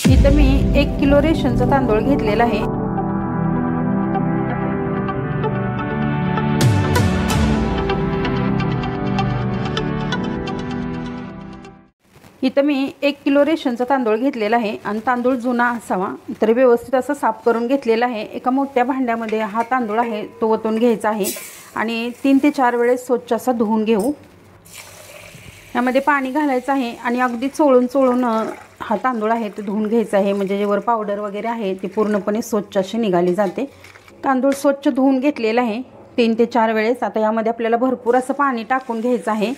इथं मी 1 किलो रेशनचा तांदूळ घेतलेला आहे। इथं मी 1 किलो रेशनचा तांदूळ घेतलेला आहे आणि तांदूळ जुना असावा, तर व्यवस्थित असं साफ करून घेतलेला आहे। एका मोठ्या भांड्यामध्ये हा तांदूळ आहे तो ओतून घ्यायचा आहे आणि 3 ते 4 वेळेस स्वच्छ असा धुवून घेऊ। यामध्ये पाणी घालायचं आहे आणि अगदी चोळून हा तांदूळ आहे ते धुवून घ्यायचा आहे, म्हणजे जेवर पावडर वगैरे आहे ती पूर्णपणे स्वच्छ अशी निघाली जाते। तांदूळ स्वच्छ धुवून घेतलेला आहे 3 ते 4 वेळेस। आता यामध्ये आपल्याला भरपूर असं पाणी टाकून घ्यायचं आहे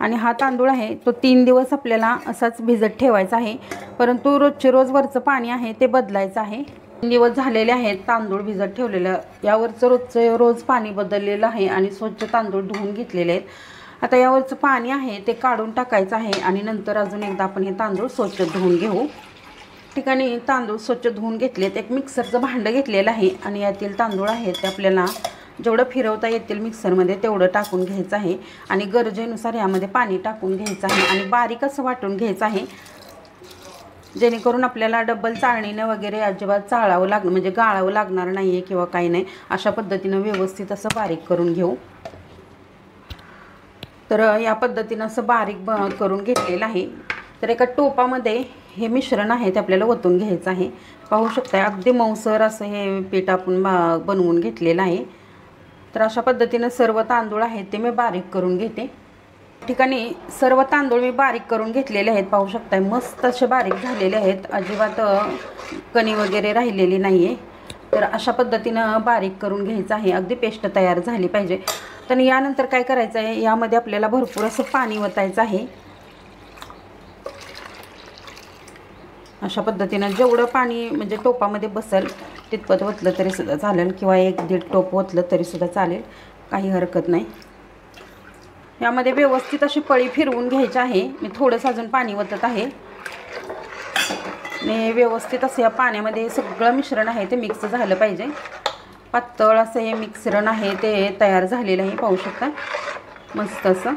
आणि हा तांदूळ आहे तो 3 दिवस आपल्याला असाच भिजत ठेवायचा आहे, परंतु रोजचे रोज वरचं पाणी आहे ते बदलायचं आहे। 3 दिवस झालेले आहेत तांदूळ भिजत ठेवलेलं, यावरचं रोजचं रोज पाणी बदललेलं आहे आणि स्वच्छ तांदूळ धुवून घेतलेले आहेत। आता यावरचं पाणी आहे ते काढून टाकायचं आहे आणि नंतर अजून एकदा आपण हे तांदूळ स्वच्छ धुवून घेऊ। ठिकाणी तांदूळ स्वच्छ धुवून घेतलेत। एक मिक्सरचं भांडं घेतलेलं आहे आणि यातील तांदूळ आहे ते आपल्याला जेवढं फिरवता येतील मिक्सरमध्ये तेवढं टाकून घ्यायचं आहे आणि गरजेनुसार यामध्ये पाणी टाकून घ्यायचं आहे आणि बारीक असं वाटून घ्यायचं आहे, जेणेकरून आपल्याला डबल चाळणीनं वगैरे अजिबात चाळावं लागणार, म्हणजे गाळावं लागणार नाही आहे किंवा काही नाही। अशा पद्धतीनं व्यवस्थित असं बारीक करून घेऊ। तर या पद्धतीनं असं बारीक करून घेतलेलं आहे। तर एका टोपामध्ये हे मिश्रण आहे ते आपल्याला ओतून घ्यायचं आहे। पाहू शकता अगदी मऊसर असं हे पीठ आपण बनवून घेतलेलं आहे। तर अशा पद्धतीनं सर्व तांदूळ आहेत ते मी बारीक करून घेते। ठिकाणी सर्व तांदूळ मी बारीक करून घेतलेले आहेत, पाहू शकता मस्त असे बारीक झालेले आहेत, अजिबात कणी वगैरे राहिलेली नाही आहे। तर अशा पद्धतीनं बारीक करून घ्यायचं आहे, अगदी पेस्ट तयार झाली पाहिजे। तर यानंतर काय करायचं आहे, यामध्ये आपल्याला भरपूर असं पाणी ओतायचं आहे। अशा पद्धतीनं जेवढं पाणी म्हणजे टोपामध्ये बसेल तितपत ओतलं तरी सुद्धा चालेल किंवा 1-1.5 टोप ओतलं तरी सुद्धा चालेल, काही हरकत नाही। यामध्ये व्यवस्थित अशी पळी फिरवून घ्यायची आहे। मी थोडंसं अजून पाणी ओतत आहे आणि व्यवस्थित असं या पाण्यामध्ये सगळं मिश्रण आहे ते मिक्स झालं पाहिजे। पातळ असं हे मिश्रण आहे ते तयार झालेलं आहे, पाहू शकता मस्त असं।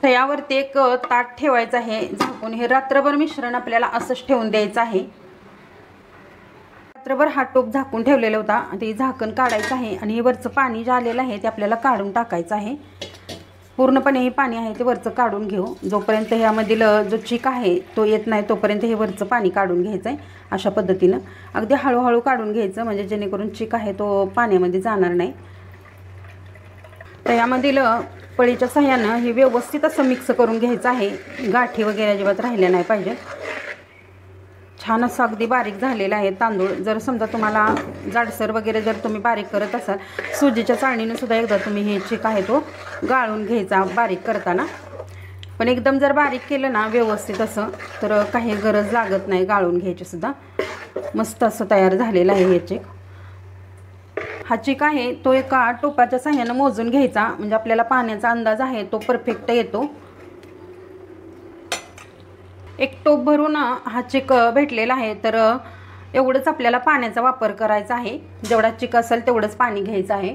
तर यावरती एक ताट ठेवायचं आहे झाकून, हे रात्रभर मिश्रण आपल्याला असंच ठेवून द्यायचं आहे। रात्रभर हा टोप झाकून ठेवलेला होता, ते झाकण काढायचं आहे आणि हे वरचं पाणी जे आलेलं आहे ते आपल्याला काढून टाकायचं आहे। पूर्णपणे हे पाणी आहे ते वरचं काढून घेऊ, जोपर्यंत ह्यामधील जो चिक आहे तो येत नाही तोपर्यंत हे वरचं पाणी काढून घ्यायचं आहे। अशा पद्धतीनं अगदी हळूहळू काढून घ्यायचं, म्हणजे जेणेकरून चिक आहे तो पाण्यामध्ये जाणार नाही। तर यामधील पळीच्या सहाय्यानं हे व्यवस्थित असं मिक्स करून घ्यायचं आहे, गाठी वगैरे अजिबात राहिल्या नाही पाहिजे। छान असं अगदी बारीक झालेलं आहे तांदूळ। जर समजा तुम्हाला जाडसर वगैरे जर तुम्ही बारीक करत असाल, सुजीच्या चाळणीने सुद्धा एकदा तुम्ही हे चिक आहे तो गाळून घ्यायचा बारीक करताना, पण एकदम जर बारीक केलं ना व्यवस्थित असं तर काही गरज लागत नाही गाळून घ्यायची सुद्धा। मस्त असं तयार झालेलं आहे हे चिक। हा चिक आहे तो एका टोपाच्या सहाय्यानं मोजून घ्यायचा, म्हणजे आपल्याला पाण्याचा अंदाज आहे तो परफेक्ट येतो। 1 टोप भरून हा चिक भेटलेला आहे, तर एवढंच आपल्याला पाण्याचा वापर करायचा आहे। जेवढा चिक असेल तेवढंच पाणी घ्यायचं आहे।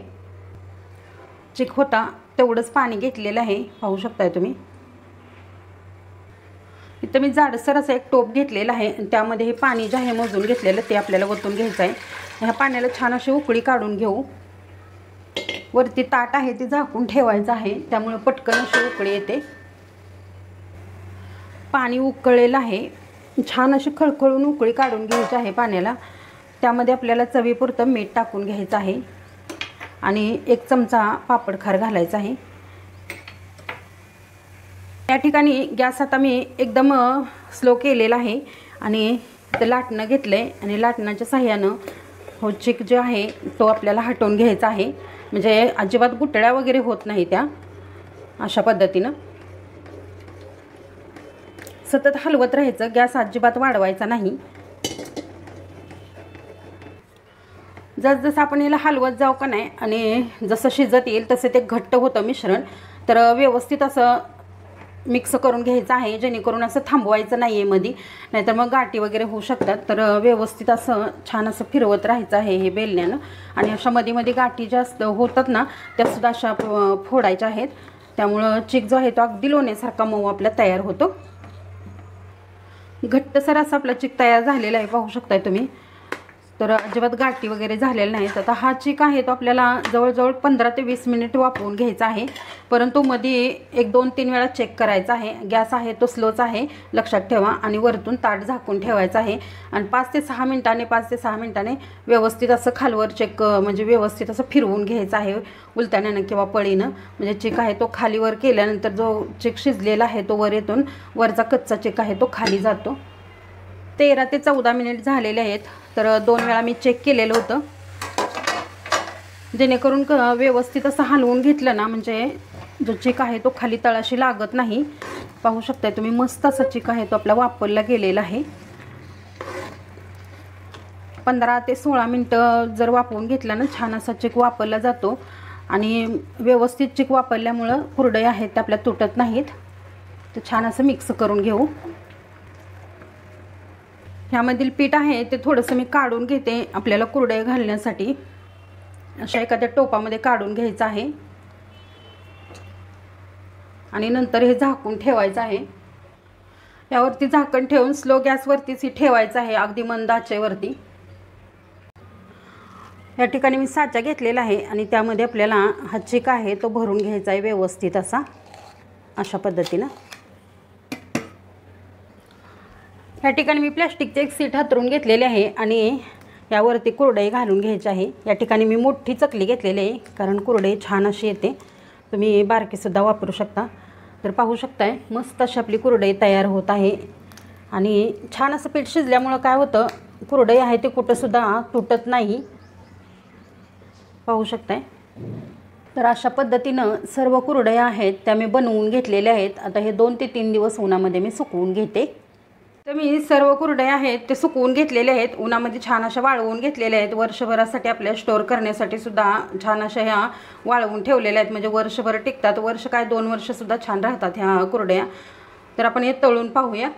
चिक होता तेवढंच पाणी घेतलेलं आहे, पाहू शकताय तुम्ही। इथं मी जाडसर असं 1 टोप घेतलेला आहे आणि त्यामध्ये हे पाणी जे आहे मोजून घेतलेलं ते आपल्याला ओतून घ्यायचं आहे। ह्या पाण्याला छान अशी उकळी काढून घेऊ। वरती ताट आहे ते झाकून ठेवायचं आहे, त्यामुळे पटकन अशी उकळी येते। पाणी उकळलेलं आहे, छान अशी खळखळून उकळी काढून घ्यायची आहे पाण्याला। त्यामध्ये आपल्याला चवीपुरतं मीठ टाकून घ्यायचं आहे आणि 1 चमचा पापडखार घालायचा आहे। या ठिकाणी गॅस आता मी एकदम स्लो केलेला आहे आणि ते लाटणं घेतलं आहे आणि लाटणाच्या सहाय्यानं हो चिक जो आहे तो आपल्याला हटवून घ्यायचा आहे, म्हणजे अजिबात गुठळ्या वगैरे होत नाही त्या। अशा पद्धतीनं सतत हलवत राहायचं, गॅस अजिबात वाढवायचा नाही। जसजसं आपण याला हलवत जाऊ का नाही आणि जसं शिजत येईल तसे ते घट्ट होतं मिश्रण, तर व्यवस्थित असं मिक्स करून घ्यायचं आहे, जेणेकरून असं थांबवायचं नाही आहे मध्ये, नाहीतर मग गाठी वगैरे होऊ शकतात। तर व्यवस्थित असं छान असं फिरवत राहायचं आहे हे बेलण्यानं, आणि अशा मध्ये मध्ये गाठी जास्त होतात ना त्यासुद्धा अशा फोडायच्या आहेत। त्यामुळं चिक जो आहे तो अगदी लोण्यासारखा मऊ आपला तयार होतो। घट्टसर असा आपला चिक तयार झालेला आहे, पाहू शकताय तुम्ही। तर अजिबात गाठी वगैरे झालेल्या नाहीत। आता हा चिक आहे तो आपल्याला जवळजवळ 15 ते 20 मिनिट वाफवून घ्यायचा आहे, परंतु मध्ये 1-2-3 वेळा चेक करायचा आहे। गॅस आहे तो स्लोच आहे, लक्षात ठेवा। आणि वरतून ताट झाकून ठेवायचं आहे आणि 5 ते 6 मिनिटांनी व्यवस्थित असं खालवर चेक म्हणजे व्यवस्थित असं फिरवून घ्यायचं आहे उलटण्यानं किंवा पळीनं। म्हणजे चिक आहे तो खालीवर केल्यानंतर जो चिक शिजलेला आहे तो वर येतून वरचा कच्चा चिक आहे तो खाली जातो। 13 ते 14 मिनिट झालेले आहेत। तर 2 वेळा मी चेक केलेलं होतं, जेणेकरून व्यवस्थित असं हलवून घेतलं ना म्हणजे जो चिक आहे तो खाली तळाशी लागत नाही। पाहू शकताय तुम्ही, मस्त असा चिक आहे तो आपला वापरला गेलेला आहे। 15 ते 16 मिनिटं जर वापरून घेतला ना छान असा चिक वापरला जातो आणि व्यवस्थित चिक वापरल्यामुळं कुरडया आहेत त्या आपल्या तुटत नाहीत। तर छान असं मिक्स करून घेऊ। ह्यामधील पीठ आहे ते थोडंसं मी काढून घेते आपल्याला कुरडया घालण्यासाठी। अशा एखाद्या टोपामध्ये काढून घ्यायचं आहे आणि नंतर हे झाकून ठेवायचं आहे। यावरती झाकण ठेवून स्लो गॅसवरतीच हे ठेवायचं आहे, अगदी मंद आचेवरती। या ठिकाणी मी साचा घेतलेला आहे आणि त्यामध्ये आपल्याला हा चिक आहे तो भरून घ्यायचा आहे व्यवस्थित असा, अशा पद्धतीनं। या ठिकाणी मी प्लॅस्टिकचे एक सीट हातरून घेतलेले आहे आणि यावरती कुरडई घालून घ्यायची आहे। या ठिकाणी मी मोठी चकली घेतलेली आहे, कारण कुरडई छान अशी येते। तुम्ही बारकीसुद्धा वापरू शकता। तर पाहू शकताय मस्त अशी आपली कुरडई तयार होत आहे आणि छान असं पीठ शिजल्यामुळं काय होतं, कुरडई आहे ते कुठंसुद्धा तुटत नाही, पाहू शकताय। तर अशा पद्धतीनं सर्व कुरडया आहेत त्या मी बनवून घेतलेल्या आहेत। आता हे 2 ते 3 दिवस उन्हामध्ये मी सुकवून घेते। तर मी सर्व कुरडया आहेत ते सुकवून घेतलेले आहेत, उन्हामध्ये छान अशा वाळवून घेतलेल्या आहेत। वर्षभरासाठी आपल्या स्टोअर करण्यासाठी सुद्धा छान अशा ह्या वाळवून ठेवलेल्या आहेत, म्हणजे वर्षभर टिकतात। वर्ष काय 2 वर्षसुद्धा छान राहतात ह्या कुरडया। तर आपण हे तळून पाहूया।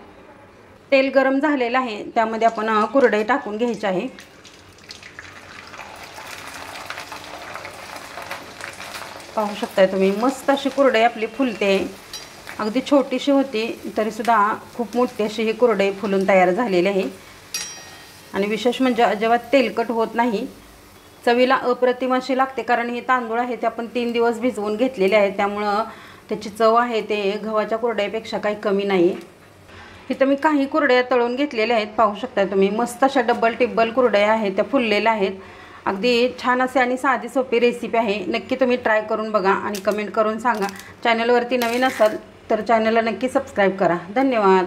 तेल गरम झालेलं आहे, त्यामध्ये आपण कुरडई टाकून घ्यायची आहे। पाहू शकताय तुम्ही, मस्त अशी कुरडई आपली फुलते। अगदी छोटीशी होती तरीसुद्धा खूप मोठी अशी ही कुरडई फुलून तयार झालेली आहे आणि विशेष म्हणजे अजिबात तेलकट होत नाही। चवीला अप्रतिम अशी लागते, कारण हे तांदूळ आहे ते आपण 3 दिवस भिजवून घेतलेले आहे, त्यामुळं त्याची चव आहे ते गव्हाच्या कुरडईपेक्षा काही कमी नाही। इथं मी काही कुरडया तळून घेतलेल्या आहेत, पाहू शकता तुम्ही। मस्त अशा डबल टिब्बल कुरडया आहेत त्या फुललेल्या आहेत। अगदी छान असे आणि साधी सोपी रेसिपी आहे, नक्की तुम्ही ट्राय करून बघा आणि कमेंट करून सांगा। चॅनलवरती नवीन असाल तर चॅनलला नक्की सबस्क्राईब करा। धन्यवाद।